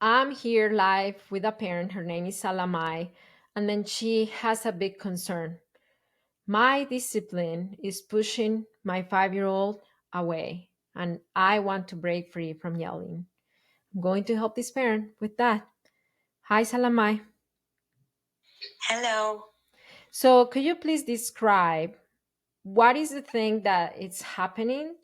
I'm here live with a parent. Her name is Salamai, and then she has a big concern. My discipline is pushing my 5 year old away, and I want to break free from yelling. I'm going to help this parent with that. Hi, Salamai. Hello. So, could you please describe what is the thing that is happening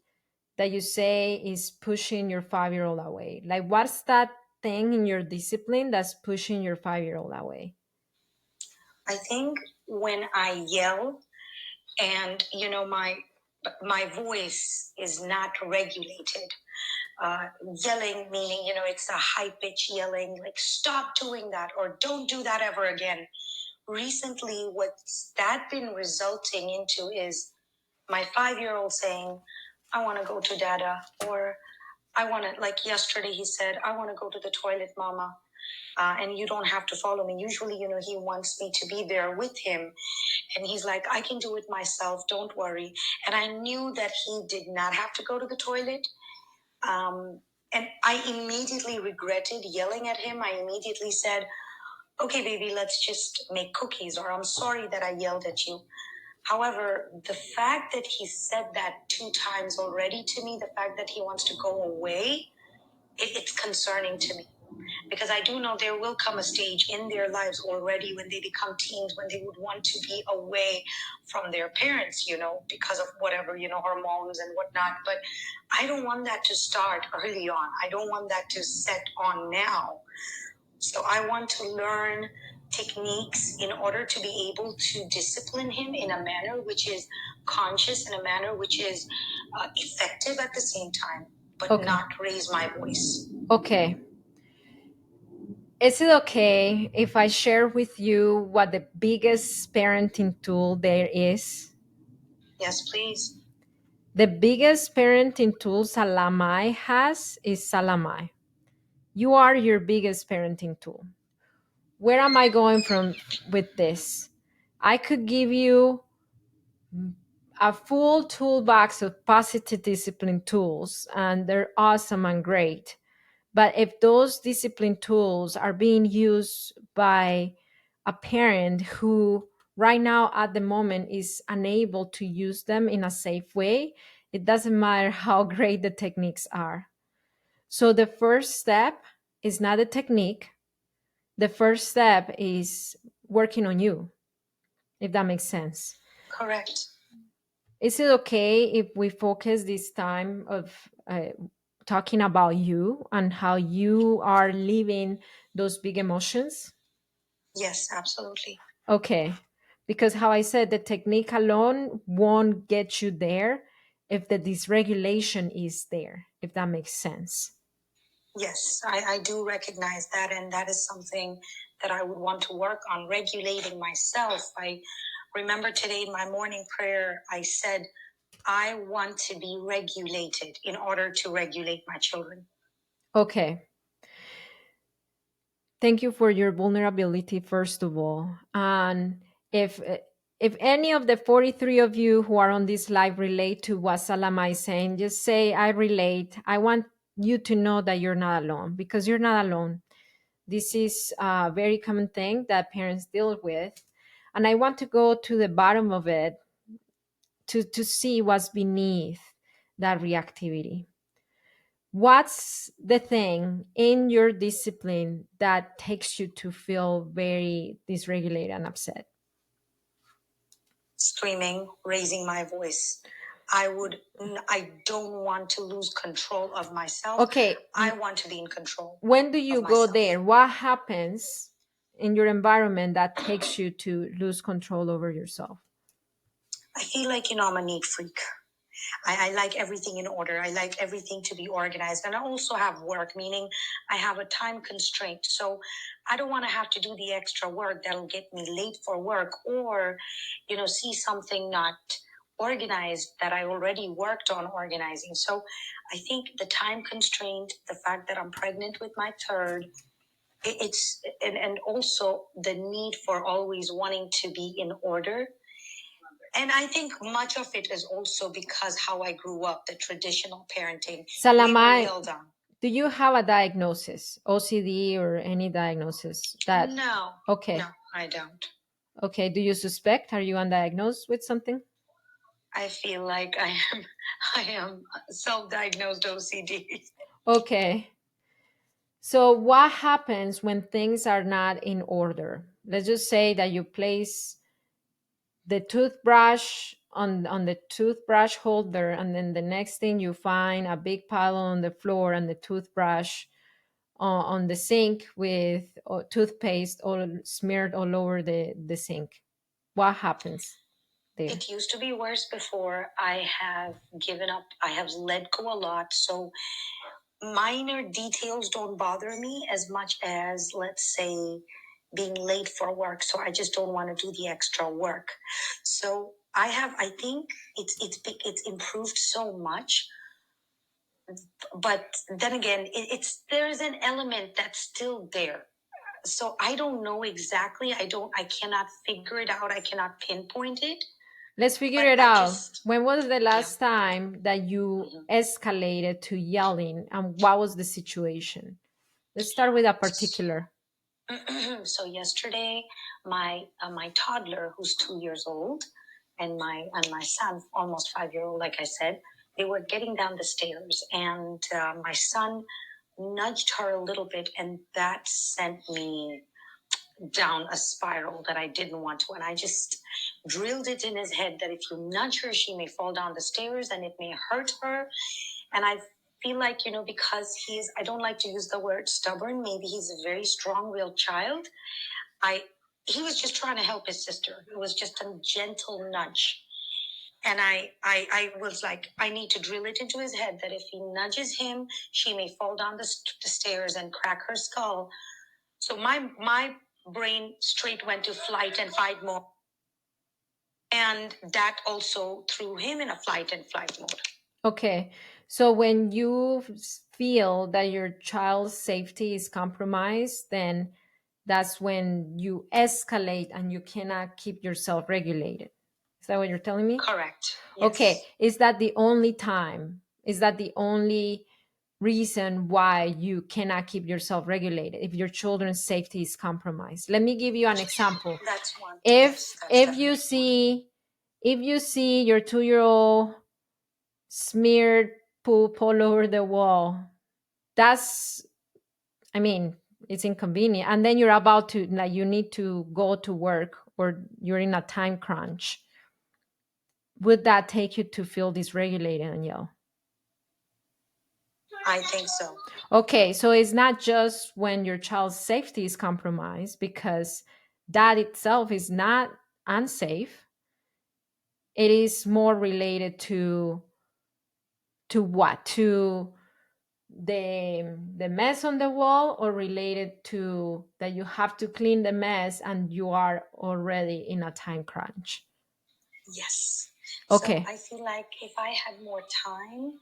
that you say is pushing your 5 year old away? Like, what's that thing in your discipline that's pushing your 5 year old away? I think when I yell and my voice is not regulated. Yelling meaning it's a high pitch yelling like stop doing that or don't do that ever again. Recently, what's that been resulting into is my 5 year old saying, "I want to go to Dada," or "I want to," like yesterday he said, "I want to go to the toilet, Mama." And you don't have to follow me. Usually, he wants me to be there with him. And he's like, "I can do it myself. Don't worry." And I knew that he did not have to go to the toilet. And I immediately regretted yelling at him. I immediately said, "Okay, baby, let's just make cookies," or "I'm sorry that I yelled at you." However, the fact that he said that 2 times already to me, the fact that he wants to go away, it's concerning to me. Because I do know there will come a stage in their lives already when they become teens, when they would want to be away from their parents, because of whatever, hormones and whatnot. But I don't want that to start early on. I don't want that to set on now. So I want to learn techniques in order to be able to discipline him in a manner which is conscious, in a manner which is effective at the same time, but Okay. not raise my voice. Okay. Is it okay if I share with you what the biggest parenting tool there is? Yes, please. The biggest parenting tool Salamai has is Salamai. You are your biggest parenting tool. Where am I going from with this? I could give you a full toolbox of positive discipline tools, and they're awesome and great. But if those discipline tools are being used by a parent who right now at the moment is unable to use them in a safe way, it doesn't matter how great the techniques are. So the first step is not a technique. The first step is working on you, if that makes sense. Correct. Is it okay if we focus this time of talking about you and how you are living those big emotions? Yes, absolutely. Okay. Because how I said, the technique alone won't get you there if the dysregulation is there, if that makes sense. Yes, I do recognize that. And that is something that I would want to work on regulating myself. I remember today in my morning prayer, I said, I want to be regulated in order to regulate my children. Okay. Thank you for your vulnerability, first of all. And if if any of the 43 of you who are on this live relate to what Salama is saying, just say, I relate. I want you to know that you're not alone, because you're not alone. This is a very common thing that parents deal with. And I want to go to the bottom of it to see what's beneath that reactivity. What's the thing in your discipline that takes you to feel very dysregulated and upset? Screaming, raising my voice. I don't want to lose control of myself. Okay, I want to be in control when do you of go myself. there? What happens in your environment that takes you to lose control over yourself? I feel like, I'm a neat freak. I like everything in order. I like everything to be organized. And I also have work, meaning I have a time constraint. So I don't want to have to do the extra work that'll get me late for work or, see something not organized that I already worked on organizing. So I think the time constraint, the fact that I'm pregnant with my third, it's and also the need for always wanting to be in order. And I think much of it is also because how I grew up, the traditional parenting. We were Salamai, yelled on. Do you have a diagnosis, OCD or any diagnosis that? No, no, Okay. I don't. Okay. Do you suspect? Are you undiagnosed with something? I feel like I am I am self-diagnosed OCD. Okay. So what happens when things are not in order? Let's just say that you place the toothbrush on the toothbrush holder, and then the next thing you find a big pile on the floor and the toothbrush on the sink with toothpaste all smeared all over the sink. What happens there? It used to be worse before. I have given up. I have let go a lot. So minor details don't bother me as much as, let's say, being late for work. So I just don't want to do the extra work. So I think it's improved so much. But then again, there's an element that's still there. So I don't know exactly. I cannot figure it out. I cannot pinpoint it. Let's figure But it I out. just, When was the yeah. last time that you escalated to yelling, and what was the situation? Let's start with a particular. So yesterday, my toddler, who's 2 years old, and my son, almost 5 year old, like I said, they were getting down the stairs, and my son nudged her a little bit, and that sent me down a spiral that I didn't want to. And I just drilled it in his head that if you nudge her, she may fall down the stairs and it may hurt her. And I feel like, because I don't like to use the word stubborn, maybe he's a very strong willed child. He was just trying to help his sister. It was just a gentle nudge. And I was like, I need to drill it into his head that if he nudges him, she may fall down the stairs and crack her skull. So my brain straight went to flight and fight mode. And that also threw him in a flight and flight mode. Okay. So when you feel that your child's safety is compromised, then that's when you escalate and you cannot keep yourself regulated. Is that what you're telling me? Correct. Yes. Okay. Is that the only time? Is that the only reason why you cannot keep yourself regulated if your children's safety is compromised? Let me give you an example. That's one. If Yes, that's if you definitely one. see if you see your 2-year-old smeared poop all over the wall, that's, I mean, it's inconvenient. And then you're about to, like, you need to go to work or you're in a time crunch. Would that take you to feel dysregulated and yell? I think so. Okay, so it's not just when your child's safety is compromised, because that itself is not unsafe. It is more related to what? To the mess on the wall, or related to that you have to clean the mess and you are already in a time crunch? Yes. So Okay. I feel like if I had more time,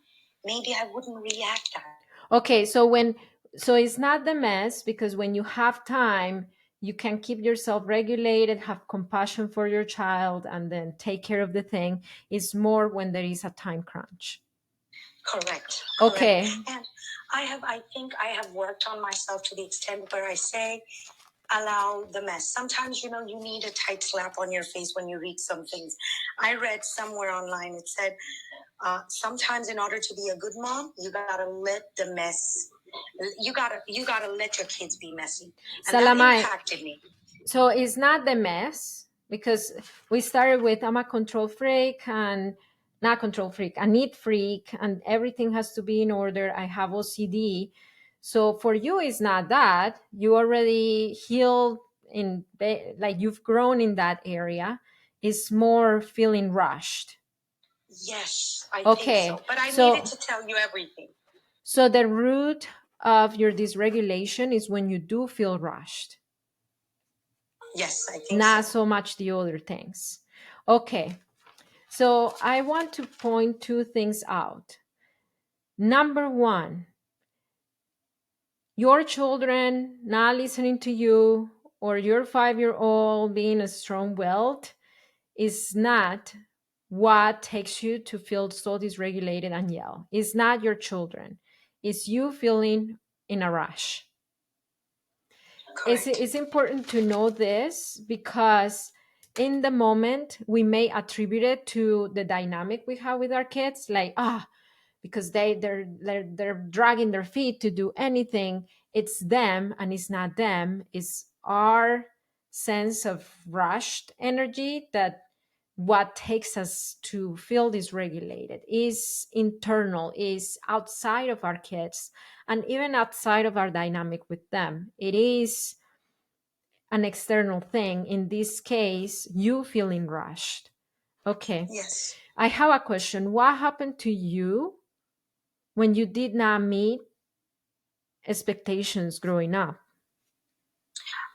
maybe I wouldn't react that. Okay, so it's not the mess, because when you have time, you can keep yourself regulated, have compassion for your child, and then take care of the thing. It's more when there is a time crunch. Correct. Okay. And I think I have worked on myself to the extent where I say, allow the mess. Sometimes, you need a tight slap on your face when you read some things. I read somewhere online, it said, sometimes in order to be a good mom, you gotta let the mess, you gotta let your kids be messy. And that Salamai, impacted me. so it's not the mess, because we started with I'm a control freak, and not control freak, a neat freak, and everything has to be in order. I have OCD. So for you, it's not that. You already healed like you've grown in that area. It's more feeling rushed. Yes, I think so. Okay. But I needed So to tell you everything. so the root of your dysregulation is when you do feel rushed, Yes, I think not so. so much the other things. Okay. So I want to point two things out. Number one, your children not listening to you, or your 5-year-old being a strong willed, is not what takes you to feel so dysregulated and yell. It's not your children. is you feeling in a rush. Correct. It's important to know this because in the moment we may attribute it to the dynamic we have with our kids, like because they're dragging their feet to do anything. It's them and it's not them. It's our sense of rushed energy that what takes us to feel dysregulated is internal, is outside of our kids, and even outside of our dynamic with them. It is an external thing. In this case, you feeling rushed. Okay. Yes. I have a question. What happened to you when you did not meet expectations growing up?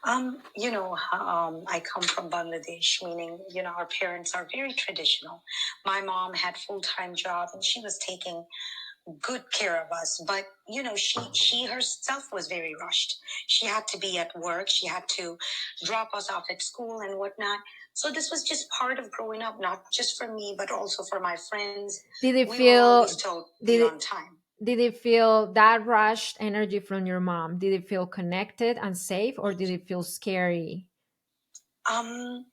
I come from Bangladesh, meaning, our parents are very traditional. My mom had full-time job and she was taking good care of us, but she herself was very rushed. She had to be at work. She had to drop us off at school and whatnot. So this was just part of growing up, not just for me, but also for my friends. Did it We were always feel told, be did on it time. did it feel that rushed energy from your mom? Did it feel connected and safe, or did it feel scary? Um,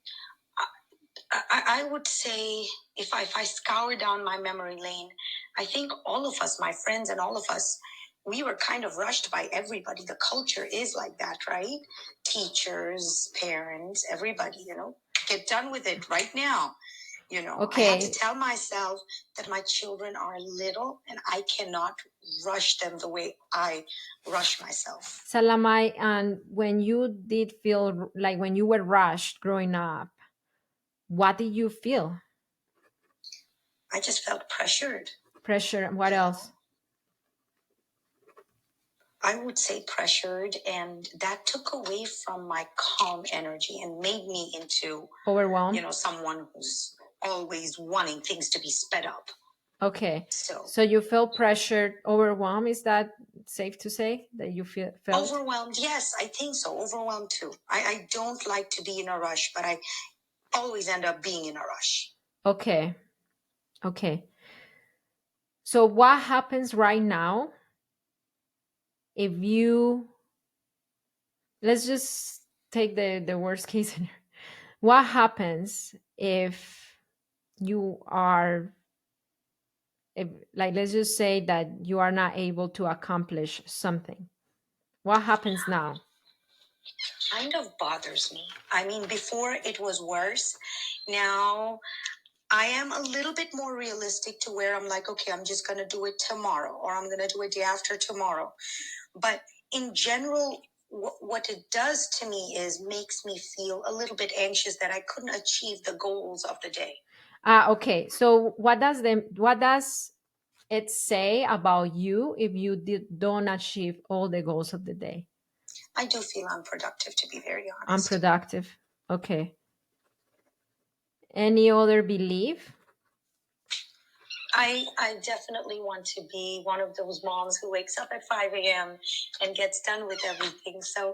I would say, if I scour down my memory lane, I think all of us, my friends and all of us, we were kind of rushed by everybody. The culture is like that, right? Teachers, parents, everybody, get done with it right now. I had to Okay, tell myself that my children are little and I cannot rush them the way I rush myself. Salamai, and when you did feel like when you were rushed growing up, what did you feel? I just felt pressured, Pressure, and what you else? know. I would say pressured, and that took away from my calm energy and made me into, Overwhelmed? someone who's always wanting things to be sped up. Okay. So So you felt pressured, overwhelmed. Is that safe to say that you felt? overwhelmed, yes, I think so. Overwhelmed too. I don't like to be in a rush, but I always end up being in a rush. Okay. Okay. So what happens right now if you, let's just take the worst case scenario. What happens if you are, if, like, let's just say that you are not able to accomplish something? What happens now? Kind of bothers me. I mean, before it was worse. Now I am a little bit more realistic to where I'm like, okay, I'm just going to do it tomorrow or I'm going to do it day after tomorrow. But in general, what it does to me is makes me feel a little bit anxious that I couldn't achieve the goals of the day. Okay. So what does it say about you if you don't achieve all the goals of the day? I do feel unproductive, to be very honest. Unproductive. Okay. Any other belief? I definitely want to be one of those moms who wakes up at 5 a.m. and gets done with everything. So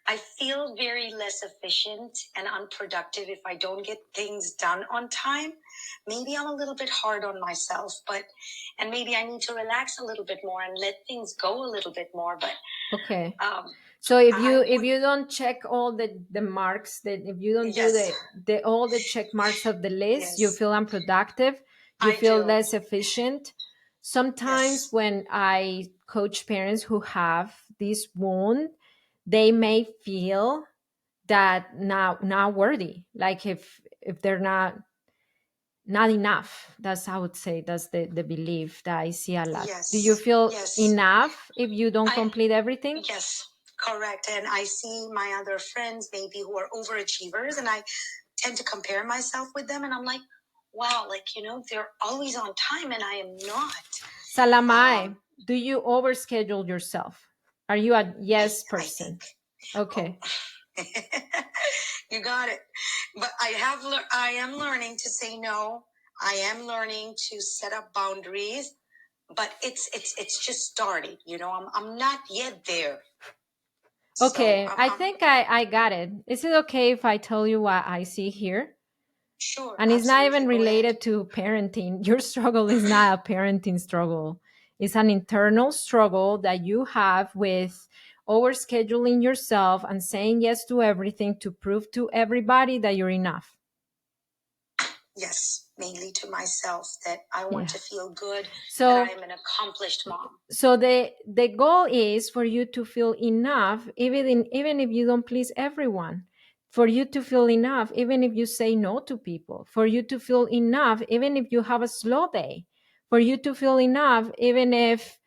I feel very less efficient and unproductive if I don't get things done on time. Maybe I'm a little bit hard on myself, and maybe I need to relax a little bit more and let things go a little bit more. But Okay. um, So if I if would, you don't check all the marks, that if you don't do yes, the all the check marks of the list, you yes, feel unproductive, you I feel do. less efficient. Sometimes Yes, when I coach parents who have this wound, they may feel that not worthy, like if they're not enough. That's, I would say, that's the belief that I see a lot. Do you yes, feel yes. enough if you don't I complete everything? Yes, correct. And I see my other friends maybe who are overachievers, and I tend to compare myself with them, and I'm like, wow, like they're always on time, and I am not. Salamai, Um, do you overschedule yourself? Are you a yes I think. person? Oh, Okay. you got it. But I am learning to say no. I am learning to set up boundaries, but it's just starting. I'm not yet there. So Okay. I I'm think I got it. Is it okay if I tell you what I see here? sure, And it's not absolutely. even Go ahead. related to parenting. Your struggle is not a parenting struggle. It's an internal struggle that you have with overscheduling yourself and saying yes to everything to prove to everybody that you're enough. Yes, mainly to myself, that I want Yeah. to feel good, that I So am an accomplished mom. so the goal is for you to feel enough, even if you don't please everyone, for you to feel enough even if you say no to people, for you to feel enough even if you have a slow day, for you to feel enough even if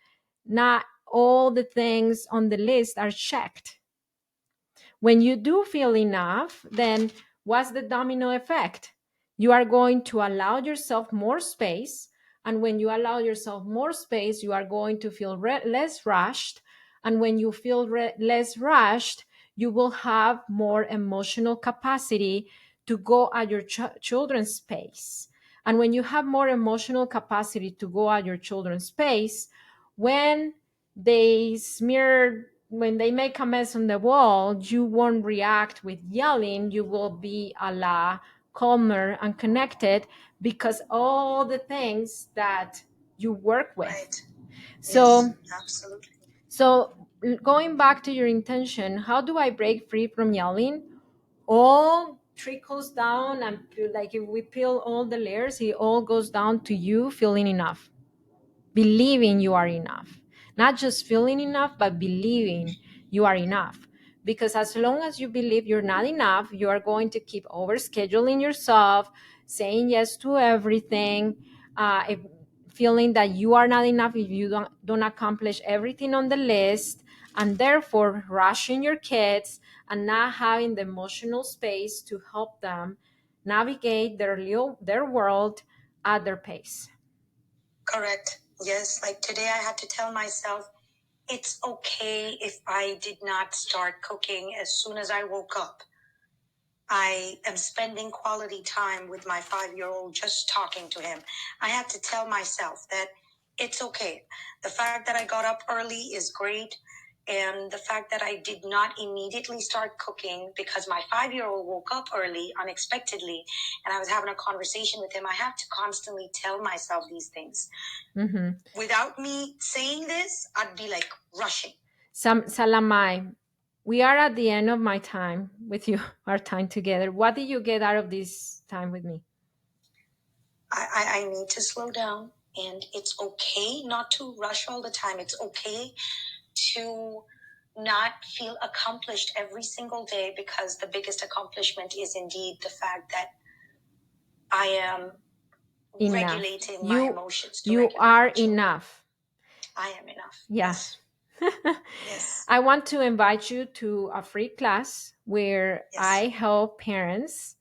not all the things on the list are checked. When you do feel enough, then what's the domino effect? You are going to allow yourself more space. And when you allow yourself more space, you are going to feel less rushed. And when you feel less rushed, you will have more emotional capacity to go at your children's pace. And when you have more emotional capacity to go at your children's pace, when when they make a mess on the wall, you won't react with yelling. You will be a la calmer and connected because all the things that you work with. Right. Yes, So, absolutely. so going back to your intention, how do I break free from yelling? All trickles down, and like if we peel all the layers, it all goes down to you feeling enough, believing you are enough, not just feeling enough but believing you are enough. Because as long as you believe you're not enough, you are going to keep overscheduling yourself, saying yes to everything, if, feeling that you are not enough if you don't accomplish everything on the list, and therefore rushing your kids and not having the emotional space to help them navigate their world at their pace. Correct. Yes, like today I had to tell myself it's okay if I did not start cooking as soon as I woke up. I am spending quality time with my 5-year-old, just talking to him. I had to tell myself that it's okay. The fact that I got up early is great. And the fact that I did not immediately start cooking because my 5-year-old woke up early unexpectedly and I was having a conversation with him, I have to constantly tell myself these things. Mm-hmm. Without me saying this, I'd be like rushing. Salamai, we are at the end of my time with you, our time together. What did you get out of this time with me? I need to slow down, and it's okay not to rush all the time. It's okay to not feel accomplished every single day, because the biggest accomplishment is indeed the fact that I am Enough. regulating my You emotions to you regulate are my children. enough. I am enough. Yeah. Yes. Yes. I want to invite you to a free class where Yes. I help parents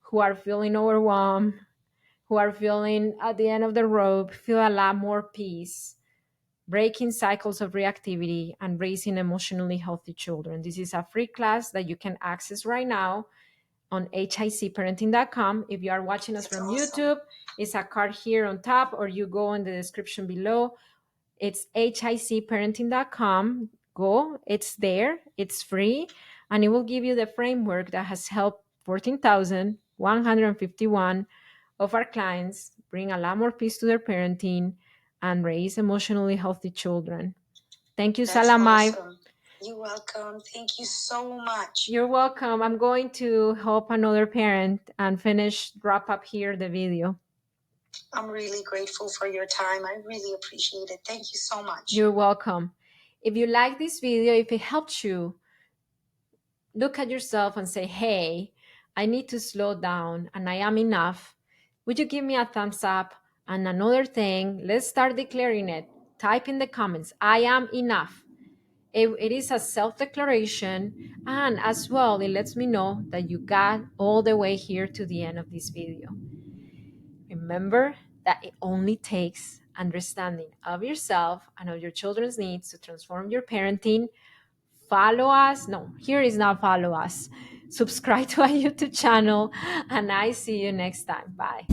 who are feeling overwhelmed, who are feeling at the end of the rope, feel a lot more peace, breaking cycles of reactivity, and raising emotionally healthy children. This is a free class that you can access right now on hicparenting.com. If you are watching us That's from awesome. YouTube, it's a card here on top, or you go in the description below. It's hicparenting.com. Go, it's there, it's free, and it will give you the framework that has helped 14,151 of our clients bring a lot more peace to their parenting and raise emotionally healthy children. Thank you, That's Salamai. awesome. You're welcome. Thank you so much. You're welcome. I'm going to help another parent and wrap up here the video. I'm really grateful for your time. I really appreciate it. Thank you so much. You're welcome. If you like this video, if it helped you, look at yourself and say, hey, I need to slow down and I am enough. Would you give me a thumbs up? And another thing, let's start declaring it. Type in the comments, I am enough. It is a self-declaration, and as well, it lets me know that you got all the way here to the end of this video. Remember that it only takes understanding of yourself and of your children's needs to transform your parenting. Follow us. No, here is not follow us. Subscribe to our YouTube channel, and I see you next time. Bye.